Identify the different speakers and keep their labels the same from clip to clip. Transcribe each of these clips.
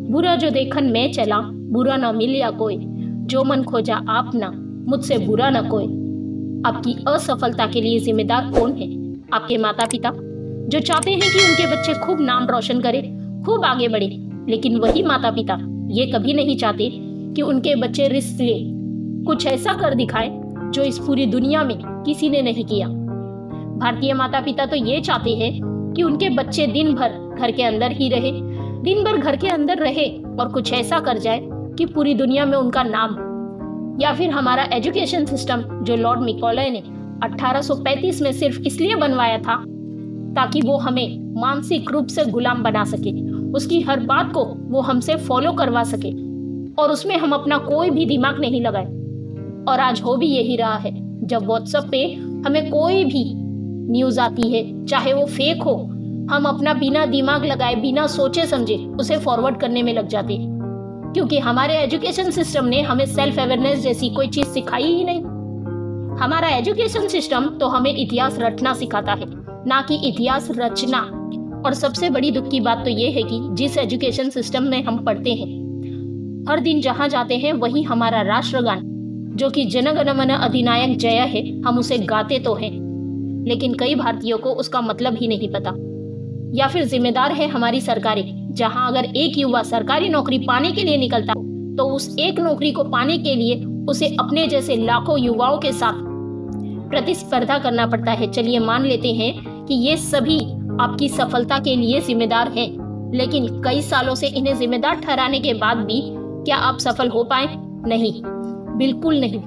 Speaker 1: बुरा जो देखन मैं चला, बुरा न मिलिया कोई, जो मन खोजा आपना, मुझसे बुरा न कोई। आपकी असफलता के लिए जिम्मेदार कौन है? आपके माता पिता, जो चाहते हैं कि उनके बच्चे खूब नाम रोशन करें, खूब आगे बढ़े। लेकिन वही माता पिता ये कभी नहीं चाहते कि उनके बच्चे रिस्क ले, कुछ ऐसा कर दिखाए जो इस पूरी दुनिया में किसी ने नहीं किया। भारतीय माता पिता तो ये चाहते हैं कि उनके बच्चे दिन भर घर के अंदर ही रहे, दिन भर घर के अंदर रहे और कुछ ऐसा कर जाए कि पूरी दुनिया में उनका नाम हो। या फिर हमारा एजुकेशन सिस्टम जो लॉर्ड मैकॉले ने 1835 में सिर्फ इसलिए बनवाया था ताकि वो हमें मानसिक रूप से गुलाम बना सके, उसकी हर बात को वो हमसे फॉलो करवा सके और उसमें हम अपना कोई भी दिमाग नहीं लगाए। और आज हो भी यही रहा है। जब व्हाट्सएप पे हमें कोई भी न्यूज आती है, चाहे वो फेक हो, हम अपना बिना दिमाग लगाए, बिना सोचे समझे उसे फॉरवर्ड करने में लग जाते हैं, क्योंकि हमारे एजुकेशन सिस्टम ने हमें सेल्फ अवेयरनेस जैसी कोई चीज सिखाई ही नहीं। हमारा एजुकेशन सिस्टम तो हमें इतिहास रटना सिखाता है, ना कि इतिहास रचना। और सबसे बड़ी दुख की बात तो ये है कि जिस एजुकेशन सिस्टम में हम पढ़ते हैं, हर दिन जहाँ जाते हैं वही हमारा राष्ट्रगान जो कि जन गण मन अधिनायक जय है, हम उसे गाते तो हैं, लेकिन कई भारतीयों को उसका मतलब ही नहीं पता। या फिर जिम्मेदार है हमारी सरकारें, जहां अगर एक युवा सरकारी नौकरी पाने के लिए निकलता तो उस एक नौकरी को पाने के लिए उसे अपने जैसे लाखों युवाओं के साथ प्रतिस्पर्धा करना पड़ता है। चलिए मान लेते हैं कि ये सभी आपकी सफलता के लिए जिम्मेदार हैं, लेकिन कई सालों से इन्हें जिम्मेदार ठहराने के बाद भी क्या आप सफल हो पाए? नहीं, बिल्कुल नहीं,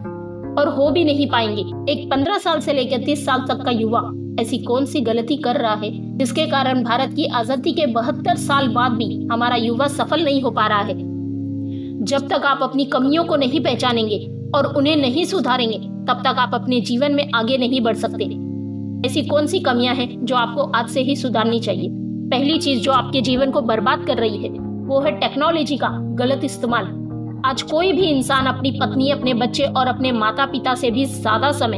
Speaker 1: और हो भी नहीं पाएंगे। एक 15 साल से लेकर 30 साल तक का युवा ऐसी कौन सी गलती कर रहा है जिसके कारण भारत की आजादी के 72 साल बाद भी हमारा युवा सफल नहीं हो पा रहा है? जब तक आप अपनी कमियों को नहीं पहचानेंगे और उन्हें नहीं सुधारेंगे, तब तक आप अपने जीवन में आगे नहीं बढ़ सकते। ऐसी कौन सी कमियां हैं जो आपको आज से ही सुधारनी चाहिए? पहली चीज जो आपके जीवन को बर्बाद कर रही है वो है टेक्नोलॉजी का गलत इस्तेमाल। आज कोई भी इंसान अपनी पत्नी, अपने बच्चे और अपने माता पिता से भी ज्यादा समय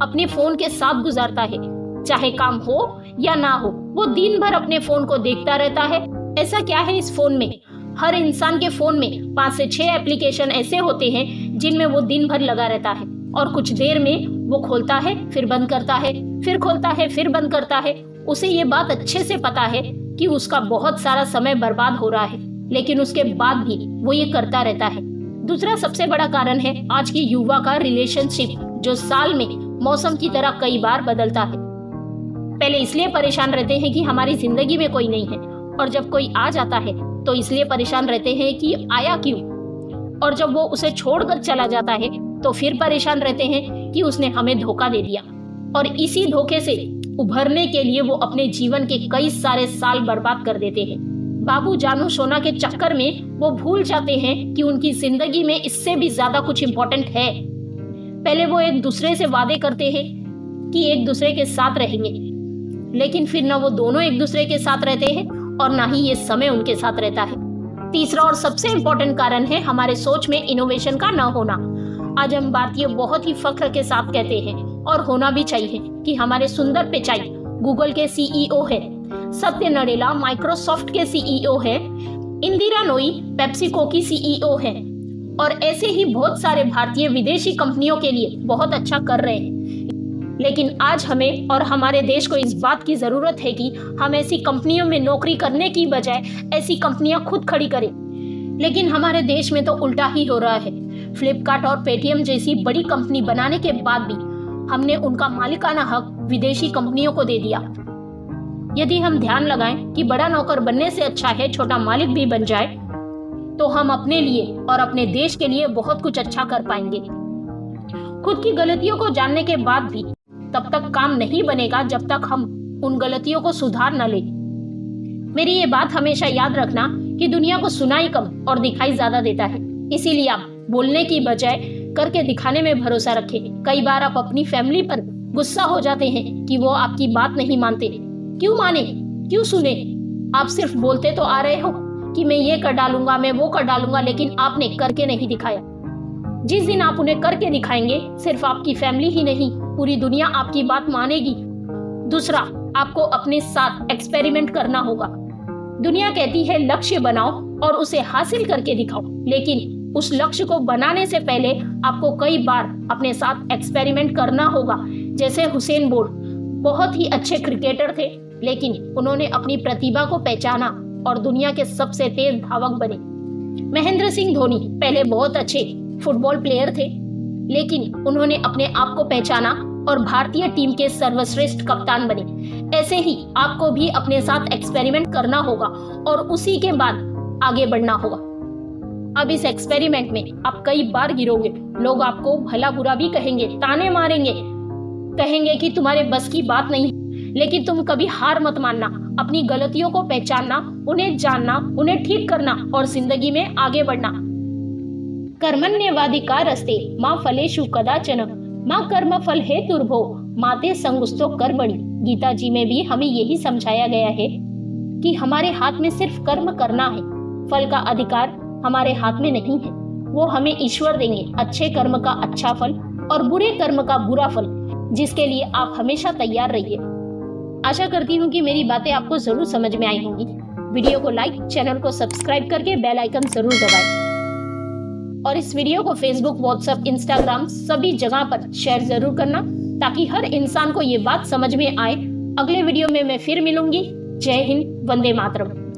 Speaker 1: अपने फोन के साथ गुजारता है। चाहे काम हो या ना हो, वो दिन भर अपने फोन को देखता रहता है। ऐसा क्या है इस फोन में? हर इंसान के फोन में 5 से 6 एप्लीकेशन ऐसे होते हैं जिनमें वो दिन भर लगा रहता है और कुछ देर में वो खोलता है, फिर बंद करता है, फिर खोलता है, फिर बंद करता है। उसे ये बात अच्छे से पता है कि उसका बहुत सारा समय बर्बाद हो रहा है, लेकिन उसके बाद भी वो ये करता रहता है। दूसरा सबसे बड़ा कारण है आज की युवा का रिलेशनशिप, जो साल में मौसम की तरह कई बार बदलता है। पहले इसलिए परेशान रहते हैं कि हमारी जिंदगी में कोई नहीं है, और जब कोई आ जाता है तो इसलिए परेशान रहते हैं कि आया क्यों, और जब वो उसे छोड़कर चला जाता है तो फिर परेशान रहते हैं कि उसने हमें धोखा दे दिया। और इसी धोखे से उभरने के लिए वो अपने जीवन के कई सारे साल बर्बाद कर देते हैं। बाबू जानू सोना के चक्कर में वो भूल जाते हैं कि उनकी जिंदगी में इससे भी ज्यादा कुछ इम्पोर्टेंट है। पहले वो एक दूसरे से वादे करते हैं कि एक दूसरे के साथ रहेंगे, लेकिन फिर ना वो दोनों एक दूसरे के साथ रहते हैं और ना ही ये समय उनके साथ रहता है। तीसरा और सबसे इम्पोर्टेंट कारण है हमारे सोच में इनोवेशन का न होना। आज हम भारतीय बहुत ही फख्र के साथ कहते हैं, और होना भी चाहिए, कि हमारे सुंदर पिचाई गूगल के सीईओ है, सत्य नडेला माइक्रोसॉफ्ट के सीईओ है, इंदिरा नोई पेप्सिको की सीईओ है, और ऐसे ही बहुत सारे भारतीय विदेशी कंपनियों के लिए बहुत अच्छा कर रहे हैं। लेकिन आज हमें और हमारे देश को इस बात की जरूरत है कि हम ऐसी कंपनियों में नौकरी करने की बजाय ऐसी कंपनियां खुद खड़ी करें। लेकिन हमारे देश में तो उल्टा ही हो रहा है। फ्लिपकार्ट और पेटीएम जैसी बड़ी कंपनी बनाने के बाद भी हमने उनका मालिकाना हक विदेशी कंपनियों को दे दिया। यदि हम ध्यान लगाएं कि बड़ा नौकर बनने से अच्छा है छोटा मालिक भी बन जाए, तो हम अपने लिए और अपने देश के लिए बहुत कुछ अच्छा कर पाएंगे। खुद की गलतियों को जानने के बाद भी तब तक काम नहीं बनेगा जब तक हम उन गलतियों को सुधार न लें। मेरी ये बात हमेशा याद रखना कि दुनिया को सुनाई कम और दिखाई ज्यादा देता है। इसीलिए आप बोलने की बजाय करके दिखाने में भरोसा रखें। कई बार आप अपनी फैमिली पर गुस्सा हो जाते हैं कि वो आपकी बात नहीं मानते। क्यों माने, क्यों सुने? आप सिर्फ बोलते तो आ रहे हो कि मैं ये कर डालूंगा, मैं वो कर डालूंगा, लेकिन आपने करके नहीं दिखाया। जिस दिन आप उन्हें करके दिखाएंगे, सिर्फ आपकी फैमिली ही नहीं, पूरी दुनिया आपकी बात मानेगी। दूसरा, आपको अपने साथ एक्सपेरिमेंट करना होगा। दुनिया कहती है लक्ष्य बनाओ और उसे हासिल करके दिखाओ, लेकिन उस लक्ष्य को बनाने से पहले आपको कई बार अपने साथ एक्सपेरिमेंट करना होगा। जैसे हुसैन बोल्ट बहुत ही अच्छे क्रिकेटर थे, लेकिन उन्होंने अपनी प्रतिभा को पहचाना और दुनिया के सबसे तेज धावक बने। महेंद्र सिंह धोनी पहले बहुत अच्छे फुटबॉल प्लेयर थे, लेकिन उन्होंने अपने आप को पहचाना और भारतीय टीम के सर्वश्रेष्ठ कप्तान बने। ऐसे ही आपको भी अपने साथ एक्सपेरिमेंट करना होगा और उसी के बाद आगे बढ़ना होगा। अब इस एक्सपेरिमेंट में आप कई बार गिरोगे, लोग आपको भला बुरा भी कहेंगे, ताने मारेंगे, कहेंगे कि तुम्हारे बस की बात नहीं, लेकिन तुम कभी हार मत मानना। अपनी गलतियों को पहचानना, उन्हें जानना, उन्हें ठीक करना और जिंदगी में आगे बढ़ना। कर्मण्येवाधिकारस्ते मा फलेषु कदाचन माँ कर्म फल हेतुर्भो माते संगुस्तो कर्मणि। गीता जी में भी हमें यही समझाया गया है कि हमारे हाथ में सिर्फ कर्म करना है, फल का अधिकार हमारे हाथ में नहीं है। वो हमें ईश्वर देंगे, अच्छे कर्म का अच्छा फल और बुरे कर्म का बुरा फल, जिसके लिए आप हमेशा तैयार रहिए। आशा करती हूँ कि मेरी बातें आपको जरूर समझ में आई होंगी। वीडियो को लाइक, चैनल को सब्सक्राइब करके बेल आइकन जरूर दबाएं और इस वीडियो को फेसबुक, व्हाट्सएप, इंस्टाग्राम सभी जगह पर शेयर जरूर करना, ताकि हर इंसान को ये बात समझ में आए। अगले वीडियो में मैं फिर मिलूंगी। जय हिंद, वंदे मातरम।